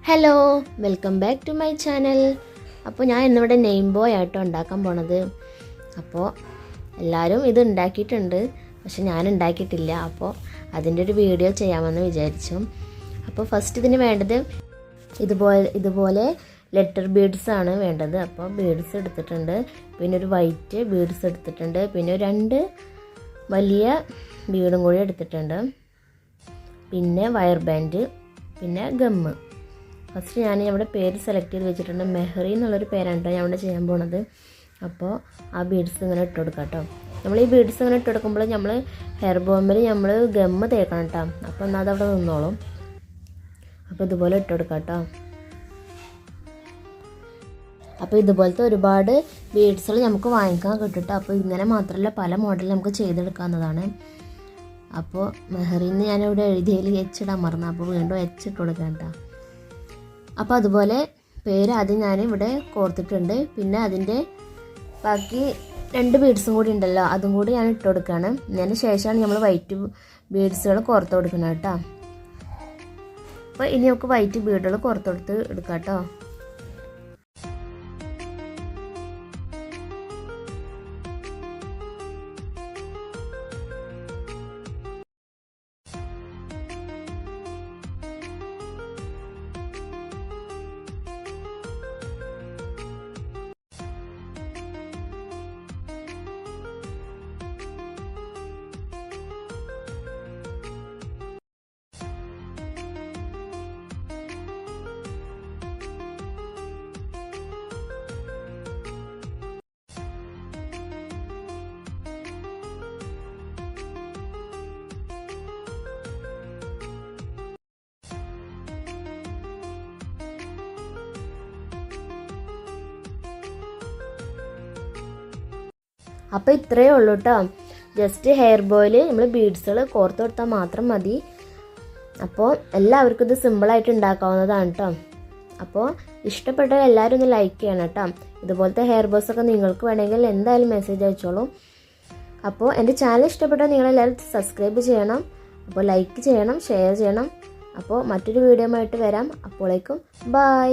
Hello, welcome back to my channel. അപ്പോൾ ഞാൻ ഇന്നിവിടെ നെയിം ബോയ് ആയിട്ടോ ഉണ്ടാക്കാൻ പോണത്. അപ്പോൾ എല്ലാവരും ഇത് ഉണ്ടാക്കിയിട്ടുണ്ട്, പക്ഷെ ഞാൻ ഉണ്ടാക്കിയിട്ടില്ല. അപ്പോൾ അതിൻ്റെ ഒരു വീഡിയോ ചെയ്യാമെന്ന് വിചാരിച്ചു. അപ്പോൾ ഫസ്റ്റ് ഇതിന് വേണ്ടത് ഇതുപോലെ ലെറ്റർ ബീഡ്സ് ആണ് വേണ്ടത്. അപ്പോൾ ബീഡ്സ് എടുത്തിട്ടുണ്ട്, പിന്നെ ഒരു വൈറ്റ് ബീഡ്സ് എടുത്തിട്ടുണ്ട്, പിന്നെ 2 വലിയ ബീഡും കൂടി എടുത്തിട്ടുണ്ട്, പിന്നെ വയർ ബാൻഡ്, പിന്നെ ഗമ്മ്. ഫസ്റ്റ് ഞാൻ ഇവിടെ പേര് സെലക്ട് ചെയ്ത് വെച്ചിട്ടുണ്ട്. മെഹറി എന്നുള്ളൊരു പേരാണ് കേട്ടോ ഞാൻ ഇവിടെ ചെയ്യാൻ പോണത്. അപ്പോൾ ആ ബീഡ്സ് ഇങ്ങനെ ഇട്ട് കൊടുക്കാം കേട്ടോ. നമ്മൾ ഈ ബീഡ്സ് ഇങ്ങനെ ഇട്ട് കൊടുക്കുമ്പോൾ നമ്മൾ ഹെയർ ബോമിൽ നമ്മൾ ഗമ്മ് തേക്കണം കേട്ടോ. അപ്പോൾ എന്നാൽ അതവിടെ നിന്നോളും. അപ്പോൾ ഇതുപോലെ ഇട്ട് കൊടുക്കാം കേട്ടോ. അപ്പോൾ ഇതുപോലത്തെ ഒരുപാട് ബീഡ്സുകൾ നമുക്ക് വാങ്ങിക്കാൻ കിട്ടും. അപ്പോൾ ഇങ്ങനെ മാത്രമല്ല, പല മോഡലിൽ നമുക്ക് ചെയ്തെടുക്കാവുന്നതാണ്. അപ്പോൾ മെഹറിന്ന് ഞാനിവിടെ എഴുതിയതിൽ ഇടാൻ മറന്നു, അപ്പോൾ വീണ്ടും ഇട്ട് കൊടുക്കാം കേട്ടോ. അപ്പോൾ അതുപോലെ പേര് ആദ്യം ഞാനിവിടെ കോർത്തിട്ടുണ്ട്. പിന്നെ അതിൻ്റെ ബാക്കി 2 ബീഡ്സും കൂടി ഉണ്ടല്ലോ, അതും കൂടി ഞാൻ ഇട്ട് കൊടുക്കുകയാണ്. അതിന് ശേഷമാണ് നമ്മൾ വൈറ്റ് ബീഡ്സുകൾ കോർത്ത് കൊടുക്കുന്നത് കേട്ടോ. അപ്പോൾ ഇനി നമുക്ക് വൈറ്റ് ബീഡുകൾ കോർത്തെടുത്ത് എടുക്കാം കേട്ടോ. അപ്പോൾ ഇത്രയേ ഉള്ളൂ കേട്ടോ. ജസ്റ്റ് ഹെയർ ബോയിൽ നമ്മൾ ബീഡ്സുകൾ കോർത്ത് കൊടുത്താൽ മാത്രം മതി. അപ്പോൾ എല്ലാവർക്കും ഇത് സിമ്പിളായിട്ട് ഉണ്ടാക്കാവുന്നതാണ് കേട്ടോ. അപ്പോൾ ഇഷ്ടപ്പെട്ട എല്ലാവരും ഒന്ന് ലൈക്ക് ചെയ്യണം കേട്ടോ. ഇതുപോലത്തെ ഹെയർ ബോസൊക്കെ നിങ്ങൾക്ക് വേണമെങ്കിൽ എന്തായാലും മെസ്സേജ് അയച്ചോളൂ. അപ്പോൾ എൻ്റെ ചാനൽ ഇഷ്ടപ്പെട്ടാൽ നിങ്ങളെല്ലാവരും സബ്സ്ക്രൈബ് ചെയ്യണം. അപ്പോൾ ലൈക്ക് ചെയ്യണം, ഷെയർ ചെയ്യണം. അപ്പോൾ മറ്റൊരു വീഡിയോ ആയിട്ട് വരാം. അപ്പോഴേക്കും ബൈ.